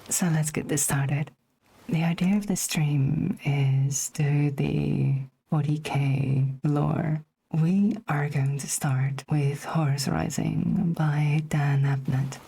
So let's get this started. The idea of this stream is to the 40k lore. We are going to start with Horus Rising by Dan Abnett.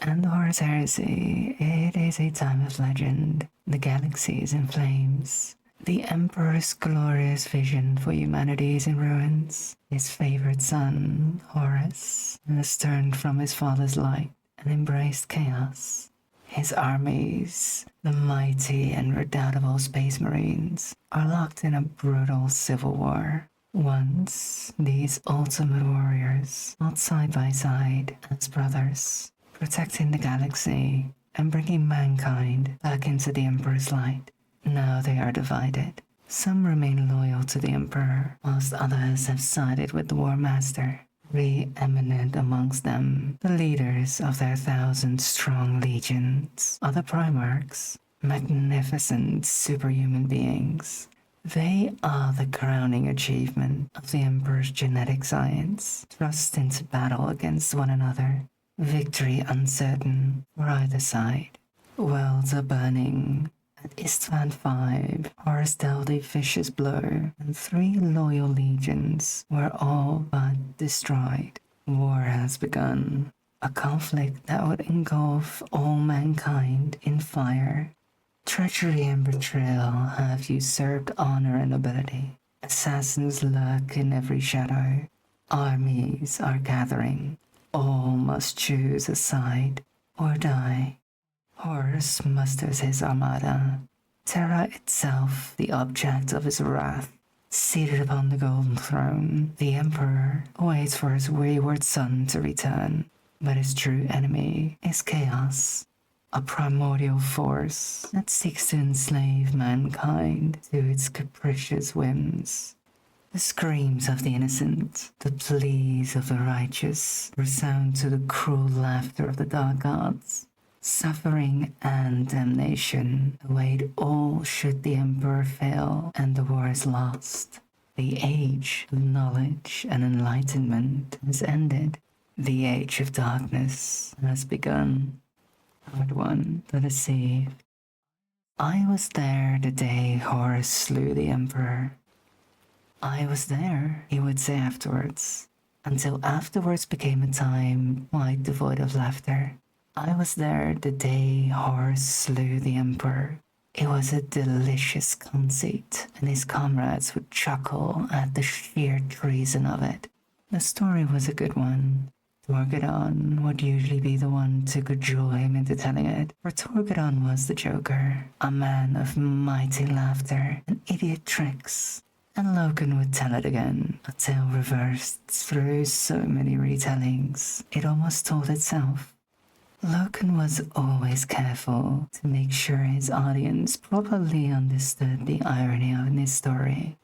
And the Horus Heresy, it is a time of legend. The galaxy is in flames. The Emperor's glorious vision for humanity is in ruins. His favorite son, Horus, has turned from his father's light and embraced chaos. His armies, the mighty and redoubtable Space Marines, are locked in a brutal civil war. Once, these ultimate warriors fought side by side as brothers, protecting the galaxy and bringing mankind back into the Emperor's light. Now they are divided. Some remain loyal to the Emperor, whilst others have sided with the War Master. Preeminent amongst them, the leaders of their 1,000-strong legions are the Primarchs, magnificent superhuman beings. They are the crowning achievement of the Emperor's genetic science, thrust into battle against one another, victory uncertain for either side. Worlds are burning. At Istvan 5, Horus dealt a vicious blow, and 3 loyal legions were all but destroyed. War has begun, a conflict that would engulf all mankind in fire. Treachery and betrayal have usurped honor and nobility. Assassins lurk in every shadow. Armies are gathering. All must choose a side or die. Horus musters his armada, Terra itself the object of his wrath. Seated upon the golden throne, the Emperor waits for his wayward son to return, but his true enemy is chaos, a primordial force that seeks to enslave mankind to its capricious whims. The screams of the innocent, the pleas of the righteous, resound to the cruel laughter of the dark gods. Suffering and damnation await all should the Emperor fail and the war is lost. The age of knowledge and enlightenment has ended. The age of darkness has begun. Part 1. The Deceived. I was there the day Horus slew the Emperor. I was there, he would say afterwards, until afterwards became a time quite devoid of laughter. I was there the day Horus slew the Emperor. It was a delicious conceit, and his comrades would chuckle at the sheer treason of it. The story was a good one. Torgadon would usually be the one to cajole him into telling it, for Torgadon was the joker, a man of mighty laughter and idiot tricks. And Loken would tell it again, a tale reversed through so many retellings, it almost told itself. Loken was always careful to make sure his audience properly understood the irony of his story.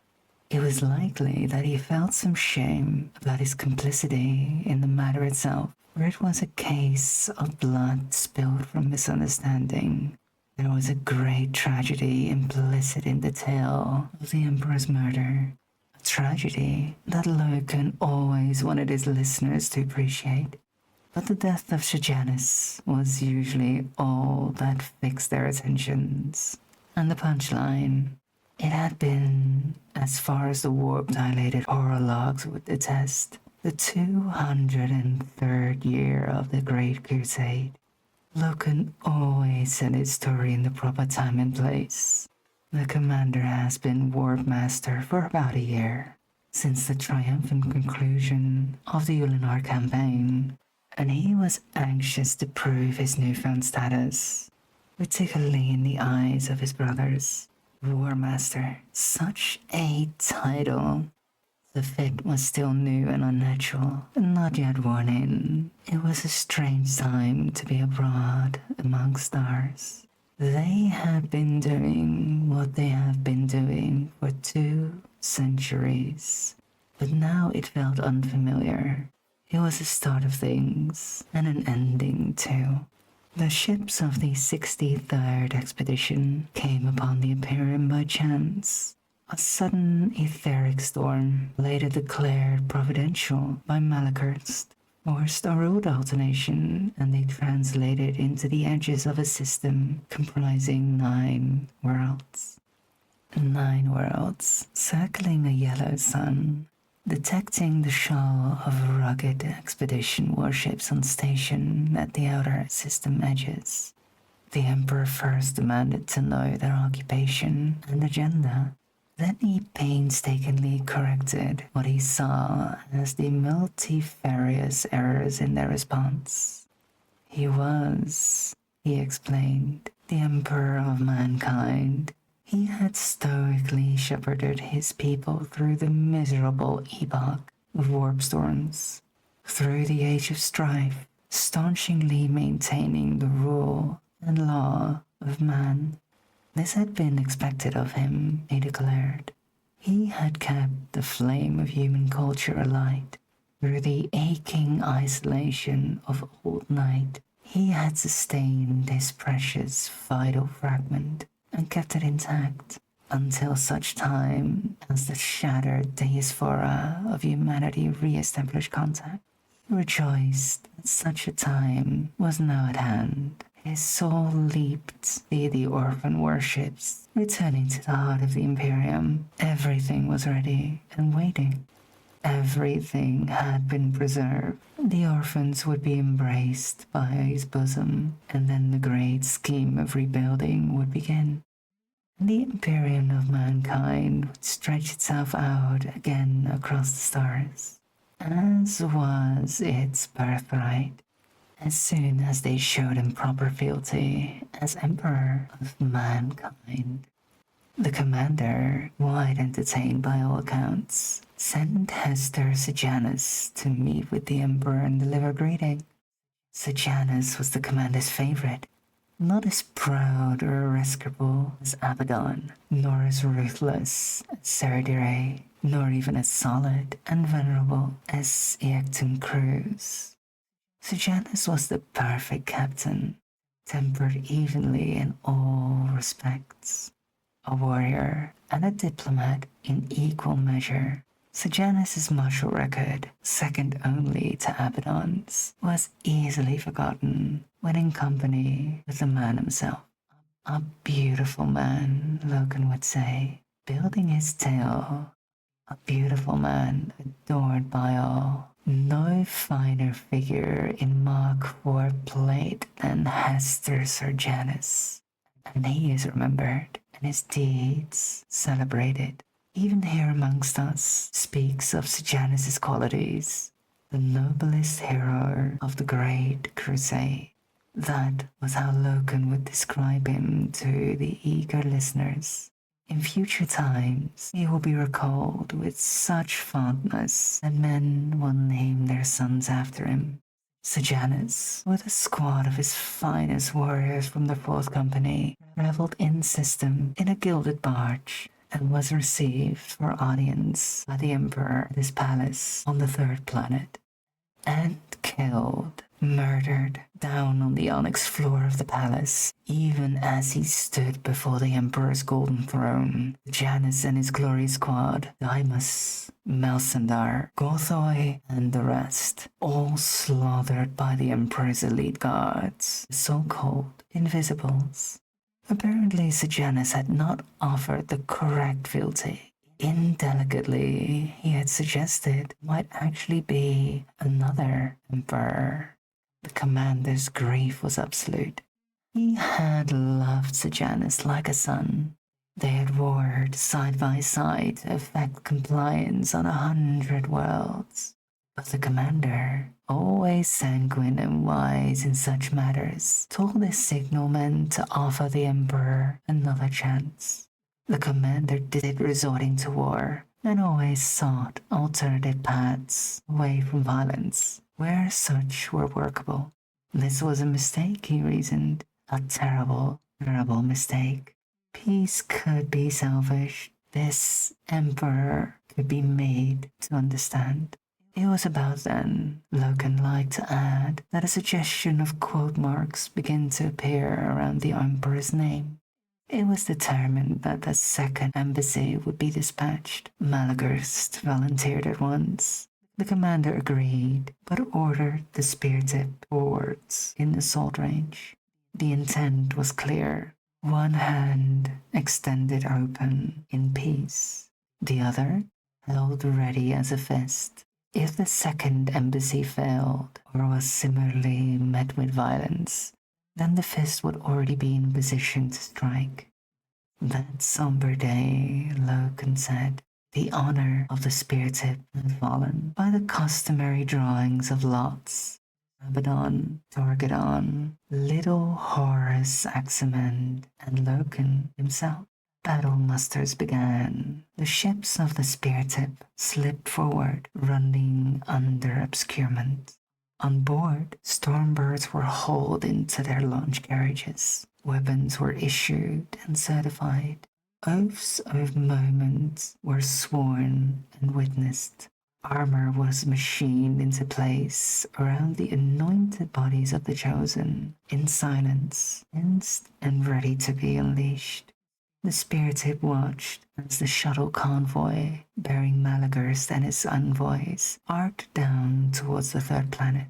It was likely that he felt some shame about his complicity in the matter itself, for it was a case of blood spilled from misunderstanding. There was a great tragedy implicit in the tale of the Emperor's murder, a tragedy that Loken always wanted his listeners to appreciate. But the death of Sejanus was usually all that fixed their attentions. And the punchline, it had been, as far as the warp-dilated horror logs would attest, the 203rd year of the Great Crusade. Loken always set his story in the proper time and place. The commander has been warp master for about a year, since the triumphant conclusion of the Ulinar campaign, and he was anxious to prove his newfound status, particularly in the eyes of his brothers. War Master, such a title. The fit was still new and unnatural, and not yet worn in. It was a strange time to be abroad among stars. They had been doing what they have been doing for 2 centuries, but now it felt unfamiliar. It was the start of things, and an ending too. The ships of the 63rd expedition came upon the Imperium by chance. A sudden etheric storm, later declared providential by Malachurst, forced a road alternation, and they translated into the edges of a system comprising 9 worlds. 9 worlds circling a yellow sun, detecting the shoal of rugged expedition warships on station at the outer system edges. The Emperor first demanded to know their occupation and agenda. Then he painstakingly corrected what he saw as the multifarious errors in their response. He was, he explained, the Emperor of mankind. He had stoically shepherded his people through the miserable epoch of warp storms, through the age of strife, staunchly maintaining the rule and law of man. This had been expected of him, he declared. He had kept the flame of human culture alight. Through the aching isolation of old night, he had sustained his precious vital fragment and kept it intact until such time as the shattered diaspora of humanity re-established contact. He rejoiced that such a time was now at hand. His soul leaped via the orphan warships, returning to the heart of the Imperium. Everything was ready and waiting. Everything had been preserved. The orphans would be embraced by his bosom, and then the great scheme of rebuilding would begin. The Imperium of mankind would stretch itself out again across the stars, as was its birthright. As soon as they showed him proper fealty as Emperor of mankind. The commander, quite entertained by all accounts, sent Hester Sejanus to meet with the Emperor and deliver greeting. Sejanus was the commander's favorite, not as proud or irascible as Abaddon, nor as ruthless as Ceridire, nor even as solid and venerable as Eactum Cruz. Sejanus was the perfect captain, tempered evenly in all respects. A warrior and a diplomat in equal measure, Sejanus' martial record, second only to Abaddon's, was easily forgotten when in company with the man himself. A beautiful man, Logan would say, building his tale. A beautiful man adored by all. No finer figure in Mark IV plate than Hester Sejanus, and he is remembered and his deeds celebrated. Even here amongst us speaks of Sejanus' qualities, the noblest hero of the Great Crusade. That was how Logan would describe him to the eager listeners. In future times, he will be recalled with such fondness that men will name their sons after him. Sejanus, with a squad of his finest warriors from the 4th Company, traveled in system in a gilded barge and was received for audience by the Emperor at his palace on the 3rd planet, and killed, murdered, down on the onyx floor of the palace, even as he stood before the Emperor's golden throne. Janus and his glory squad, Dymas, Melsandar, Gothoi, and the rest, all slaughtered by the Emperor's elite guards, the so-called Invisibles. Apparently, Sejanus had not offered the correct fealty. Indelicately, he had suggested might actually be another emperor. The commander's grief was absolute. He had loved Sejanus like a son. They had warred side by side to effect compliance on 100 worlds. But the commander, always sanguine and wise in such matters, told his signalmen to offer the emperor another chance. The commander did resorting to war, and always sought alternative paths away from violence, where such were workable. This was a mistake, he reasoned, a terrible, terrible mistake. Peace could be salvaged. This emperor could be made to understand. It was about then, Logan liked to add, that a suggestion of quote marks began to appear around the emperor's name. It was determined that the 2nd embassy would be dispatched. Malagurst volunteered at once. The commander agreed, but ordered the spear tip forwards in assault range. The intent was clear. One hand extended open in peace, the other held ready as a fist. If the second embassy failed or was similarly met with violence, then the fist would already be in position to strike. That somber day, Loken said, the honor of the spear tip had fallen by the customary drawings of lots. Abaddon, Torgadon, little Horus Aximand, and Loken himself. Battle musters began. The ships of the spear tip slipped forward, running under obscurement. On board, stormbirds were hauled into their launch carriages. Weapons were issued and certified. Oaths of moments were sworn and witnessed. Armor was machined into place around the anointed bodies of the chosen, in silence, tensed and ready to be unleashed. The spear tip watched as the shuttle convoy, bearing Malagurst and his envoys, arced down towards the third planet.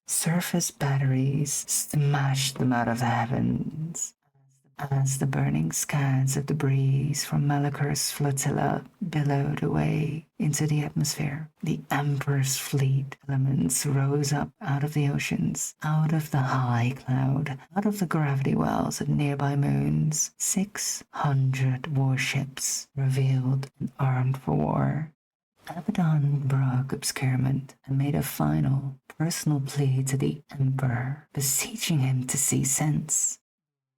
Surface batteries smashed them out of the heavens as the burning scads of debris from Malagurst's flotilla billowed away into the atmosphere. The Emperor's fleet elements rose up out of the oceans, out of the high cloud, out of the gravity wells of nearby moons. 600 warships revealed and armed for war. Abaddon broke obscurement and made a final, personal plea to the Emperor, beseeching him to see sense.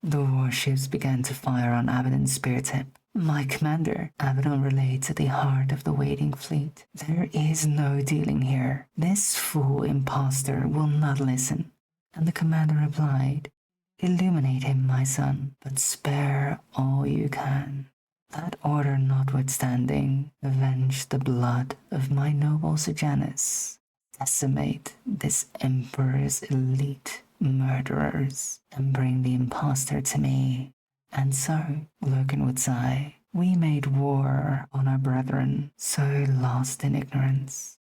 The warships began to fire on Abaddon's spear tip. My commander, Abaddon relayed to the heart of the waiting fleet. There is no dealing here. This fool impostor will not listen. And the commander replied, Illuminate him, my son, but spare all you can. That order notwithstanding, avenge the blood of my noble Sejanus. Decimate this emperor's elite murderers, and bring the impostor to me. And so, Loken would sigh, we made war on our brethren, so lost in ignorance.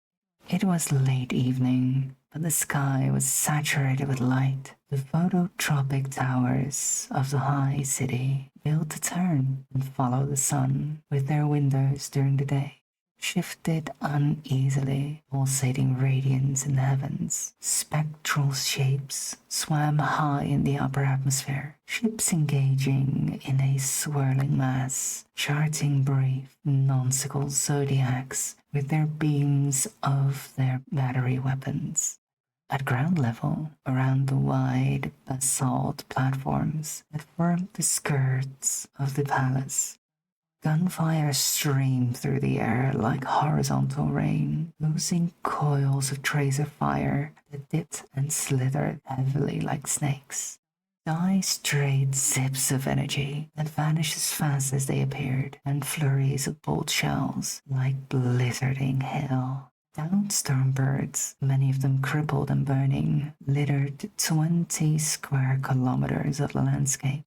It was late evening, but the sky was saturated with light. The phototropic towers of the high city built to turn and follow the sun with their windows during the day. Shifted uneasily, pulsating radiance in the heavens. Spectral shapes swam high in the upper atmosphere, ships engaging in a swirling mass, charting brief, nonsical zodiacs with their beams of their battery weapons. At ground level, around the wide basalt platforms that formed the skirts of the palace, gunfire streamed through the air like horizontal rain, loosing coils of tracer fire that dipped and slithered heavily like snakes. Die straight zips of energy that vanished as fast as they appeared, and flurries of bolt shells like blithering hail. Downed stormbirds, many of them crippled and burning, littered 20 square kilometers of the landscape.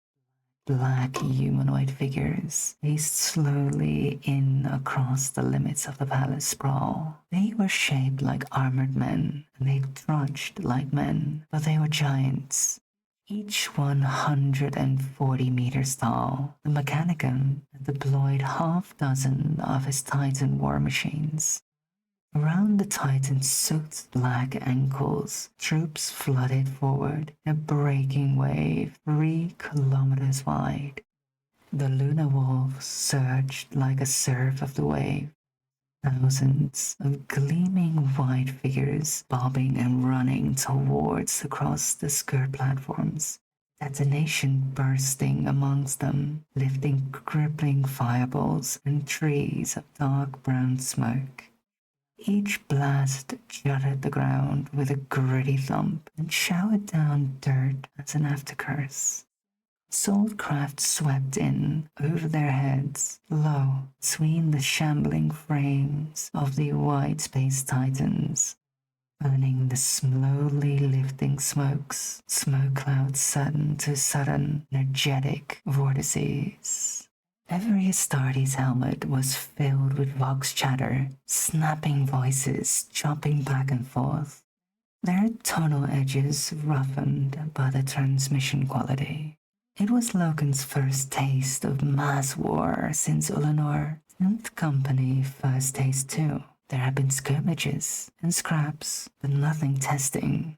Black humanoid figures paced slowly in across the limits of the palace sprawl. They were shaped like armored men, and they trudged like men, but they were giants, each 140 meters tall. The Mechanicum had deployed half-dozen of his Titan war machines. Around the Titan's soaked black ankles, troops flooded forward in a breaking wave 3 kilometers wide. The Luna Wolves surged like a surf of the wave. Thousands of gleaming white figures bobbing and running towards across the skirt platforms. Detonation bursting amongst them, lifting crippling fireballs and trees of dark brown smoke. Each blast jutted the ground with a gritty thump and showered down dirt as an aftercurse. Assault craft swept in over their heads, low between the shambling frames of the wide space titans, burning the slowly lifting smokes, smoke clouds sudden to sudden, energetic vortices. Every Astartes helmet was filled with vox chatter, snapping voices chopping back and forth, their tonal edges roughened by the transmission quality. It was Logan's first taste of mass war since Ulanor, 10th Company first taste too. There had been skirmishes and scraps, but nothing testing.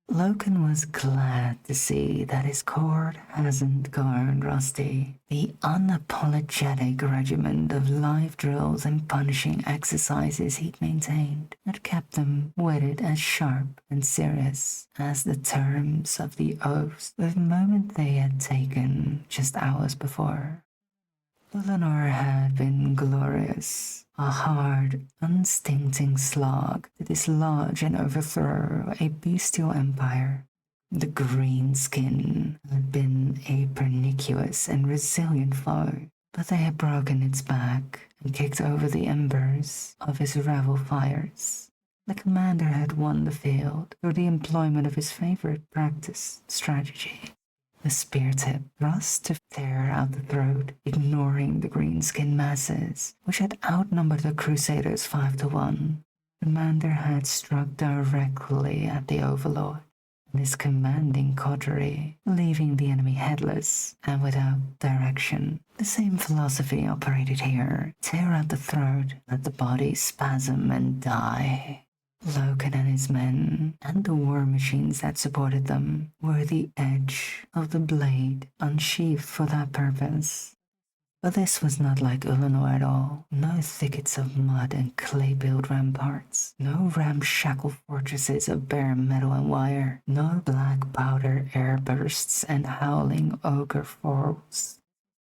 Logan was glad to see that his cord hasn't gone rusty. The unapologetic regimen of live drills and punishing exercises he'd maintained had kept them witted as sharp and serious as the terms of the oaths the moment they had taken just hours before. Ulanor had been glorious, a hard, unstinting slog to dislodge and overthrow a bestial empire. The green skin had been a pernicious and resilient foe, but they had broken its back and kicked over the embers of his revel fires. The commander had won the field through the employment of his favorite practice strategy. The spear tip thrust to tear out the throat, ignoring the green-skinned masses, which had outnumbered the Crusaders 5-1. Commander had struck directly at the Overlord and his commanding coterie, leaving the enemy headless and without direction. The same philosophy operated here: tear out the throat, let the body spasm and die. Logan and his men, and the war machines that supported them, were the edge of the blade unsheathed for that purpose. But this was not like Ulanor at all. No thickets of mud and clay-built ramparts, no ramshackle fortresses of bare metal and wire, no black powder airbursts and howling ogre foes.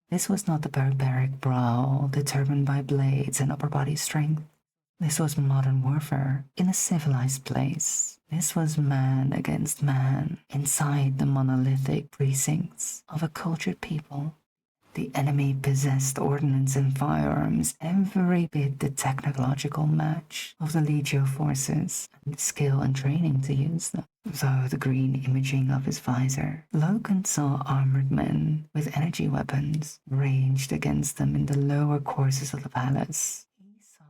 This was not the barbaric brawl determined by blades and upper body strength. This was modern warfare in a civilized place. This was man against man inside the monolithic precincts of a cultured people. The enemy possessed ordnance and firearms every bit the technological match of the Legio forces, and the skill and training to use them. Though the green imaging of his visor, Logan saw armored men with energy weapons ranged against them in the lower courses of the palace.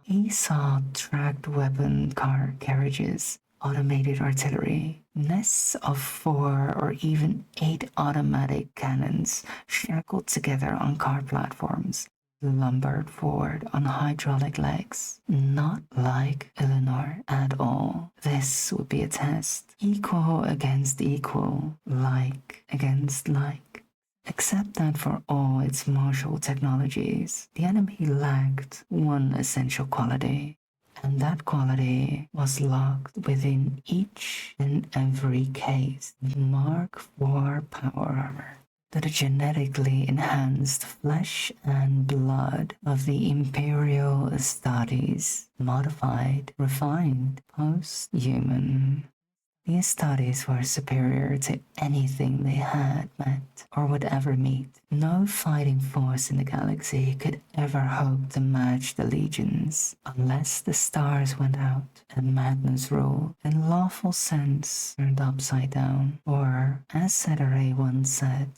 He saw tracked weapon car carriages, automated artillery, nests of 4 or even 8 automatic cannons shackled together on car platforms, lumbered forward on hydraulic legs. Not like Ulanor at all. This would be a test. Equal against equal, like against like. Except that for all its martial technologies, the enemy lacked one essential quality, and that quality was locked within each and every case: Mark IV power armor. The genetically enhanced flesh and blood of the Imperial Astartes, modified, refined, post-human. The Astartes were superior to anything they had met or would ever meet. No fighting force in the galaxy could ever hope to match the legions unless the stars went out and madness ruled and lawful sense turned upside down. Or, as Cetera once said,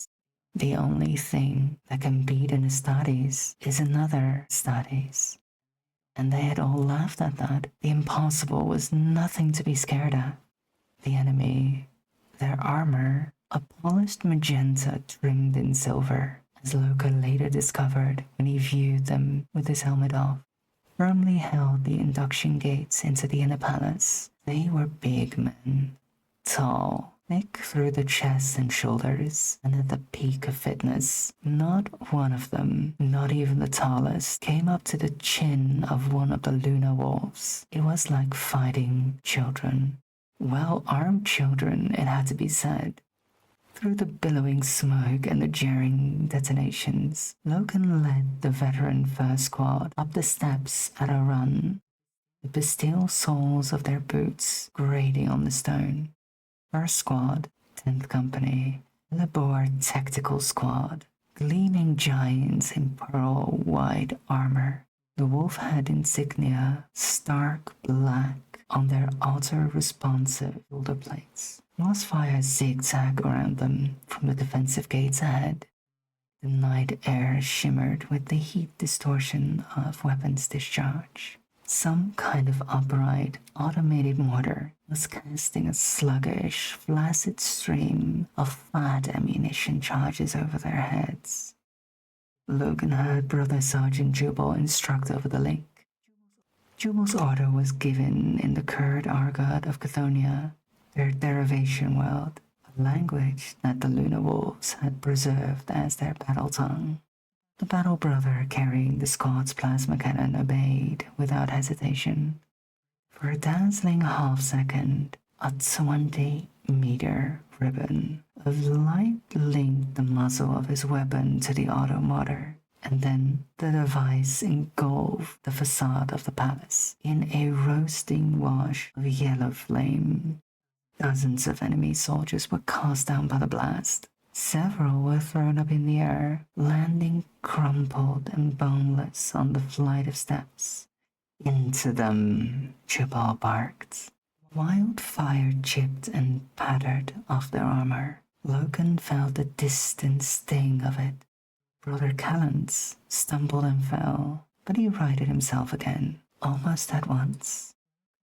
the only thing that can beat an Astartes is another Astartes. And they had all laughed at that. The impossible was nothing to be scared at. The enemy, their armor, a polished magenta trimmed in silver, as Logan later discovered when he viewed them with his helmet off, firmly held the induction gates into the inner palace. They were big men, tall, thick through the chest and shoulders, and at the peak of fitness. Not one of them, not even the tallest, came up to the chin of one of the Luna Wolves. It was like fighting children. Well-armed children, it had to be said. Through the billowing smoke and the jarring detonations, Logan led the veteran first squad up the steps at a run, the bestial soles of their boots grating on the stone. First squad, 10th Company, Labor Tactical Squad, gleaming giants in pearl white armor. The wolf had insignia, stark black, on their auto-responsive shoulder plates. Crossfire zigzagged around them from the defensive gates ahead. The night air shimmered with the heat distortion of weapons discharge. Some kind of upright, automated mortar was casting a sluggish, flaccid stream of fat ammunition charges over their heads. Logan heard Brother Sergeant Jubal instruct over the link. Jubal's order was given in the Kurd argot of Chthoniya, their derivation world, a language that the Lunar Wolves had preserved as their battle tongue. The battle brother carrying the Scots plasma cannon obeyed without hesitation. For a dazzling half-second, a 20-meter ribbon of light linked the muzzle of his weapon to the automotor, and then the device engulfed the facade of the palace in a roasting wash of yellow flame. Dozens of enemy soldiers were cast down by the blast. Several were thrown up in the air, landing crumpled and boneless on the flight of steps. Into them, Jubal barked. Wildfire chipped and pattered off their armor. Logan felt the distant sting of it. Brother Callans stumbled and fell, but he righted himself again, almost at once.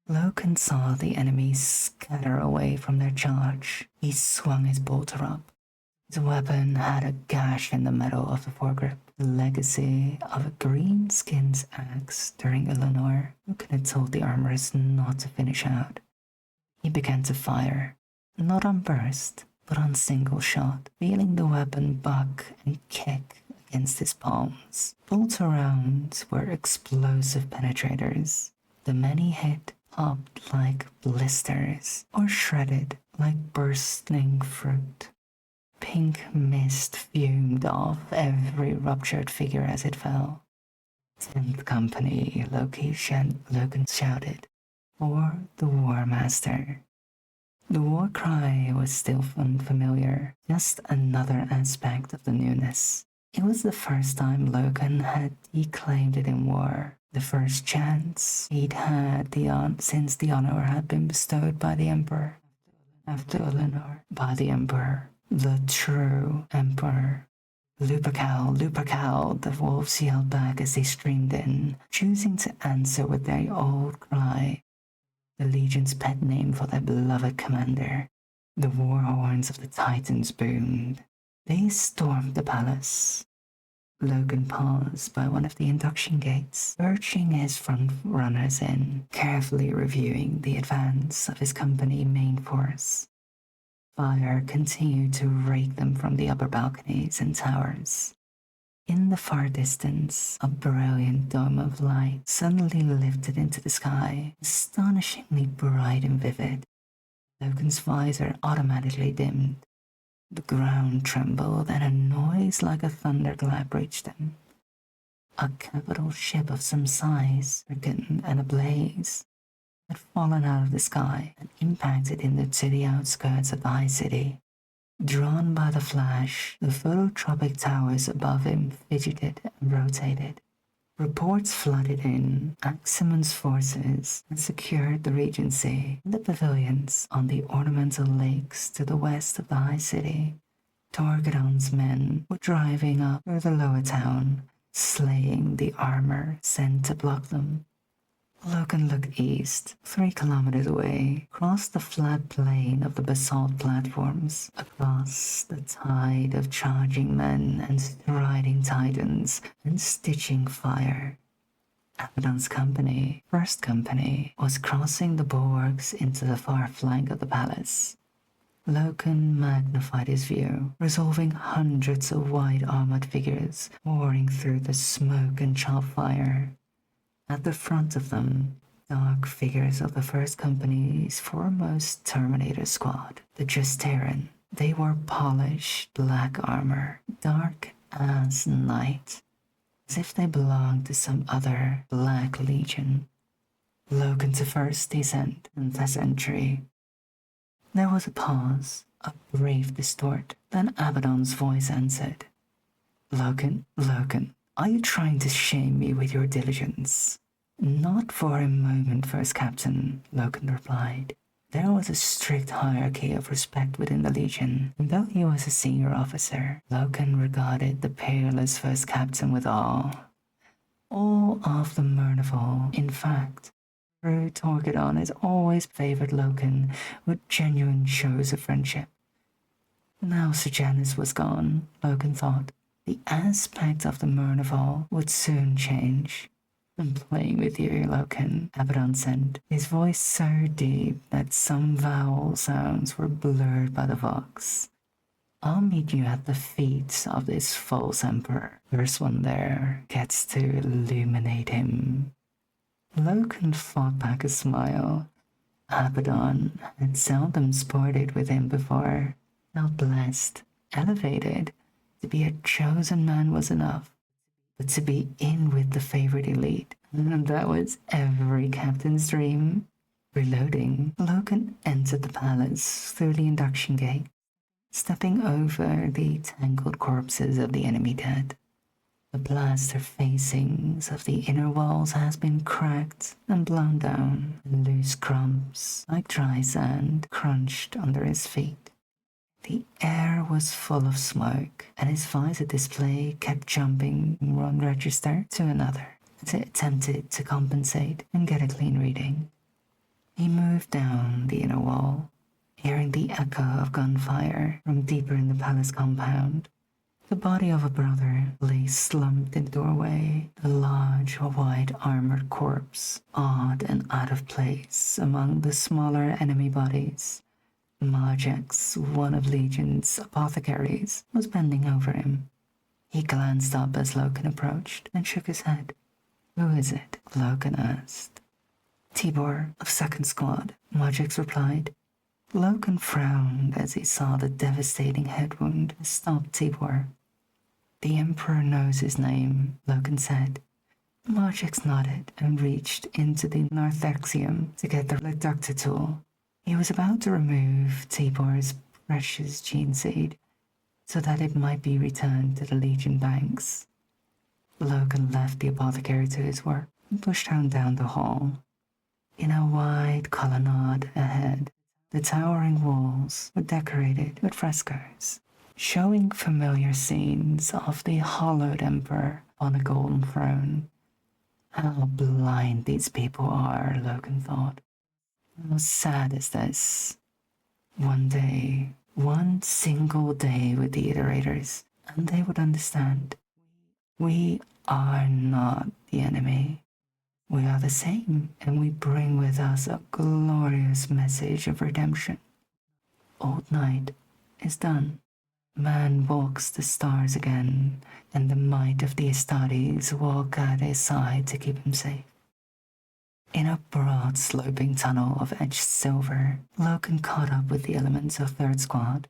Logan saw the enemy scatter away from their charge. He swung his bolter up. His weapon had a gash in the metal of the foregrip, the legacy of a green-skinned axe during Eleanor. Logan had told the armorers not to finish out. He began to fire, not on burst, but on single shot, feeling the weapon buck and kick against his palms. Bolter rounds were explosive penetrators. The men he hit popped like blisters, or shredded like bursting fruit. Pink mist fumed off every ruptured figure as it fell. 10th Company, Logan shouted, for the War Master. The war cry was still unfamiliar, just another aspect of the newness. It was the first time Logan had declaimed it in war, the first chance he'd had since the honor had been bestowed by the Emperor. After Eleanor, by the Emperor, the true Emperor. Lupercal, Lupercal, the wolves yelled back as they streamed in, choosing to answer with their old cry, the Legion's pet name for their beloved commander. The war horns of the Titans boomed. They stormed the palace. Logan paused by one of the induction gates, urging his front runners in, carefully reviewing the advance of his company main force. Fire continued to rake them from the upper balconies and towers. In the far distance, a brilliant dome of light suddenly lifted into the sky, astonishingly bright and vivid. Logan's visor automatically dimmed. The ground trembled and a noise like a thunderclap reached them. A capital ship of some size, stricken and ablaze, had fallen out of the sky and impacted into the outskirts of the high city. Drawn by the flash, the phototropic towers above him fidgeted and rotated. Reports flooded in. Aximon's forces had secured the Regency and the pavilions on the ornamental lakes to the west of the high city. Torgadon's men were driving up through the lower town, slaying the armor sent to block them. Logan looked east, 3 kilometers away, across the flat plain of the basalt platforms, across the tide of charging men and striding titans and stitching fire. Abaddon's company, 1st Company, was crossing the bulwarks into the far flank of the palace. Logan magnified his view, resolving hundreds of white-armored figures pouring through the smoke and chop fire. At the front of them, dark figures of the 1st Company's foremost Terminator squad, the Justaran. They wore polished black armor, dark as night, as if they belonged to some other Black Legion. Logan to first descent and thus entry. There was a pause, a brief distort, then Abaddon's voice answered. Logan, are you trying to shame me with your diligence? Not for a moment, First Captain, Logan replied. There was a strict hierarchy of respect within the Legion, and though he was a senior officer, Loken regarded the peerless first captain with awe. All of the merciful, in fact. True Torquedon has always favored Loken with genuine shows of friendship. Now Sejanus was gone, Loken thought. The aspect of the Mernival would soon change. I'm playing with you, Loken, Abaddon said, his voice so deep that some vowel sounds were blurred by the vox. I'll meet you at the feet of this false emperor. First one there gets to illuminate him. Loken fought back a smile. Abaddon had seldom sported with him before. Felt blessed, elevated. To be a chosen man was enough, but to be in with the favorite elite, that was every captain's dream. Reloading, Loken entered the palace through the induction gate, stepping over the tangled corpses of the enemy dead. The plaster facings of the inner walls has been cracked and blown down, and loose crumbs, like dry sand, crunched under his feet. The air was full of smoke, and his visor display kept jumping from one register to another as it attempted to compensate and get a clean reading. He moved down the inner wall, hearing the echo of gunfire from deeper in the palace compound. The body of a brother lay slumped in the doorway, a large, white armored corpse, odd and out of place among the smaller enemy bodies. Marjax, one of Legion's apothecaries, was bending over him. He glanced up as Loken approached and shook his head. Who is it? Loken asked. Tibor, of 2nd Squad, Marjax replied. Loken frowned as he saw the devastating head wound that stopped Tibor. The Emperor knows his name, Loken said. Marjax nodded and reached into the narthexium to get the reductor tool. He was about to remove Tibor's precious gene seed so that it might be returned to the Legion banks. Loken left the apothecary to his work and pushed on down the hall. In a wide colonnade ahead, the towering walls were decorated with frescoes, showing familiar scenes of the hollowed emperor on a golden throne. How blind these people are, Loken thought. How sad is this? One day, one single day with the iterators, and they would understand. We are not the enemy. We are the same, and we bring with us a glorious message of redemption. Old night is done. Man walks the stars again, and the might of the Astartes walk at his side to keep him safe. In a broad, sloping tunnel of etched silver, Loken caught up with the elements of 3rd Squad.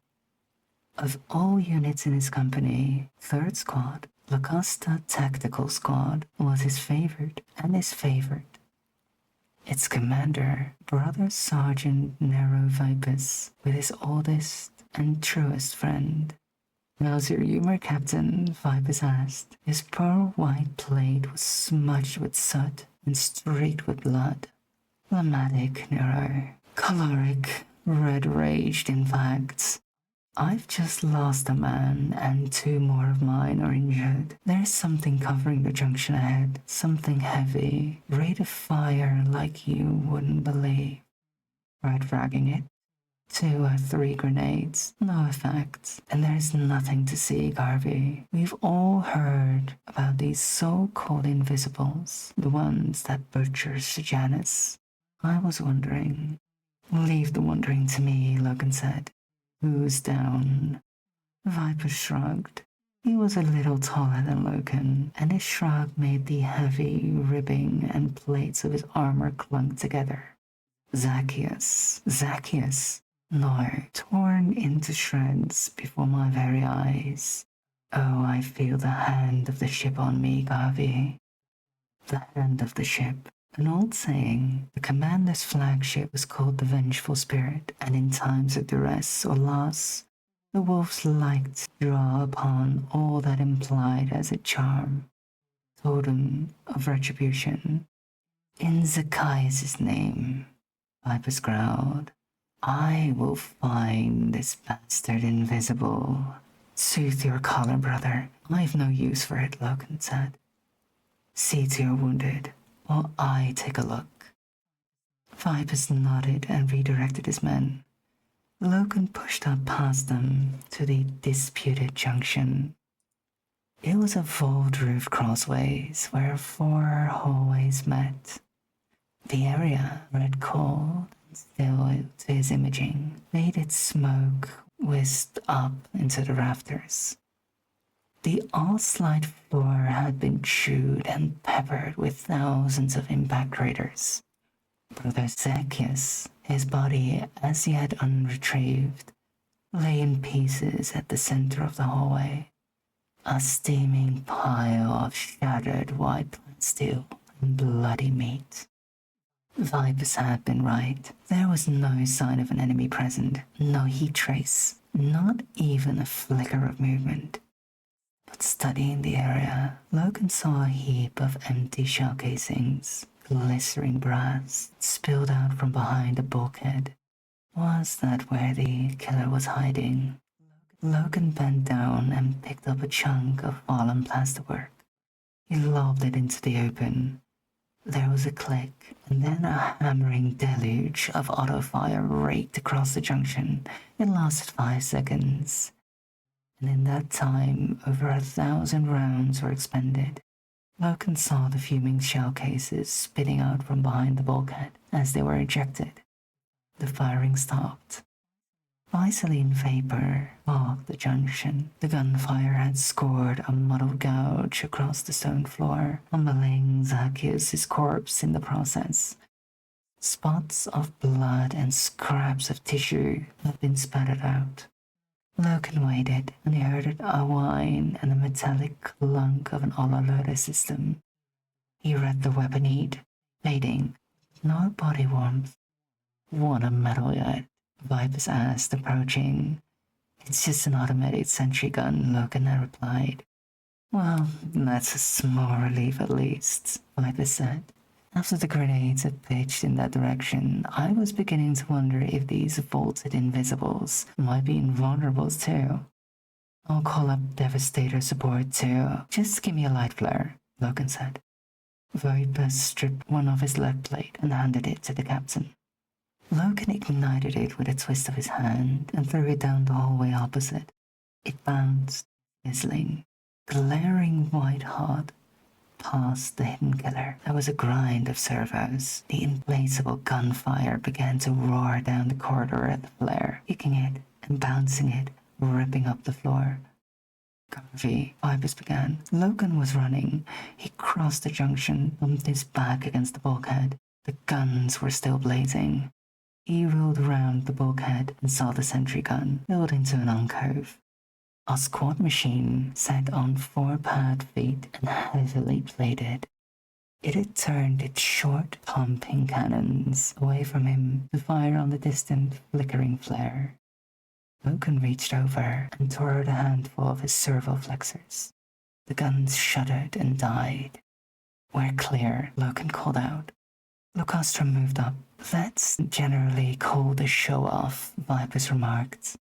Of all units in his company, 3rd Squad, Lacosta Tactical Squad, was his favorite and his favorite. Its commander, Brother Sergeant Nero Vipus, with his oldest and truest friend. How's your humor, Captain? Vipus asked. His pearl white plate was smudged with soot and streaked with blood. Phlegmatic, Nero. Choleric, red-raged, in fact. I've just lost a man, and 2 more of mine are injured. There's something covering the junction ahead, something heavy, rate of fire like you wouldn't believe. Right fragging it. 2 or 3 grenades, no effect, and there's nothing to see, Garvey. We've all heard about these so-called invisibles, the ones that butcher Sejanus. I was wondering. Leave the wondering to me, Loken said. Who's down? Viper shrugged. He was a little taller than Loken, and his shrug made the heavy ribbing and plates of his armor clunk together. Zacchaeus. No, torn into shreds before my very eyes. Oh, I feel the hand of the ship on me, Garvey. The hand of the ship. An old saying. The commander's flagship was called the Vengeful Spirit, and in times of duress or loss, the wolves liked to draw upon all that implied as a charm. Totem of retribution. In Zacchaeus' name, Vipers growled. I will find this bastard invisible. Soothe your collar, brother. I've no use for it, Logan said. See to your wounded, while I take a look. Vipers nodded and redirected his men. Logan pushed up past them to the disputed junction. It was a vault-roofed crossways where 4 hallways met. The area, red cold and still to his imaging, made its smoke whisked up into the rafters. The all-slide floor had been chewed and peppered with thousands of impact craters. Brother Zacchaeus, his body as yet unretrieved, lay in pieces at the center of the hallway, a steaming pile of shattered white plant steel and bloody meat. Vipers had been right. There was no sign of an enemy present, no heat trace, not even a flicker of movement. But studying the area, Logan saw a heap of empty shell casings, glistering brass, spilled out from behind a bulkhead. Was that where the killer was hiding? Logan bent down and picked up a chunk of fallen plasterwork. He lobbed it into the open. There was a click, and then a hammering deluge of auto fire raked across the junction. It lasted 5 seconds. And in that time, over 1,000 rounds were expended. Logan saw the fuming shell cases spitting out from behind the bulkhead as they were ejected. The firing stopped. Viscosine vapor fogged the junction. The gunfire had scored a muddled gouge across the stone floor, humbling Zacchaeus' corpse in the process. Spots of blood and scraps of tissue had been spattered out. Logan waited, and he heard a whine and the metallic clunk of an autoloader system. He read the weapon heat, fading, no body warmth. Want a metal yet? Vipers asked, approaching. It's just an automatic sentry gun, Logan had replied. Well, that's a small relief at least, Vipers said. After the grenades had pitched in that direction, I was beginning to wonder if these vaulted invisibles might be invulnerables too. I'll call up Devastator support too. Just give me a light flare, Logan said. Vipers stripped one off his left plate and handed it to the captain. Logan ignited it with a twist of his hand and threw it down the hallway opposite. It bounced, fizzling, glaring white hot, past the hidden killer. There was a grind of servos. The implacable gunfire began to roar down the corridor at the flare, kicking it and bouncing it, ripping up the floor. Garvey, Vipers began. Logan was running. He crossed the junction, bumped his back against the bulkhead. The guns were still blazing. He rolled around the bulkhead and saw the sentry gun built into an alcove. A squad machine set on 4 pad feet and heavily plated. It had turned its short, pumping cannons away from him to fire on the distant, flickering flare. Logan reached over and tore out a handful of his servo flexors. The guns shuddered and died. We're clear, Logan called out. Lucastra moved up. That's generally called a show-off, Vipers remarked.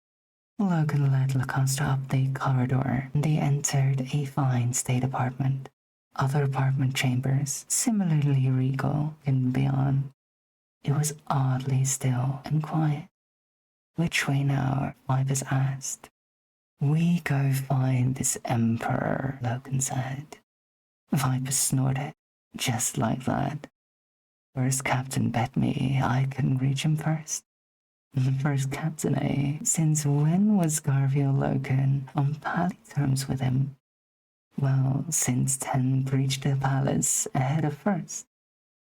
Logan led Lucastra up the corridor, and they entered a fine state apartment. Other apartment chambers, similarly regal, and beyond. It was oddly still and quiet. Which way now? Vipers asked. We go find this emperor, Logan said. Vipers snorted, just like that. First captain bet me I couldn't reach him first. The first captain, eh? Since when was Garfield Logan on pally terms with him? Well, since 10 breached the palace ahead of first.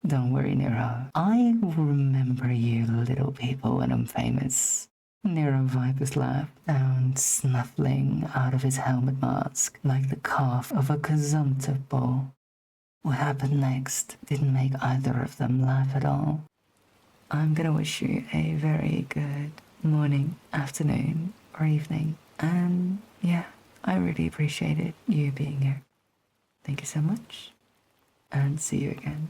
Don't worry, Nero. I will remember you little people when I'm famous. Nero Vipers laughed, down snuffling out of his helmet mask like the cough of a consumptive bull. What happened next didn't make either of them laugh at all. I'm gonna wish you a very good morning, afternoon, or evening. And yeah, I really appreciated you being here. Thank you so much, and see you again.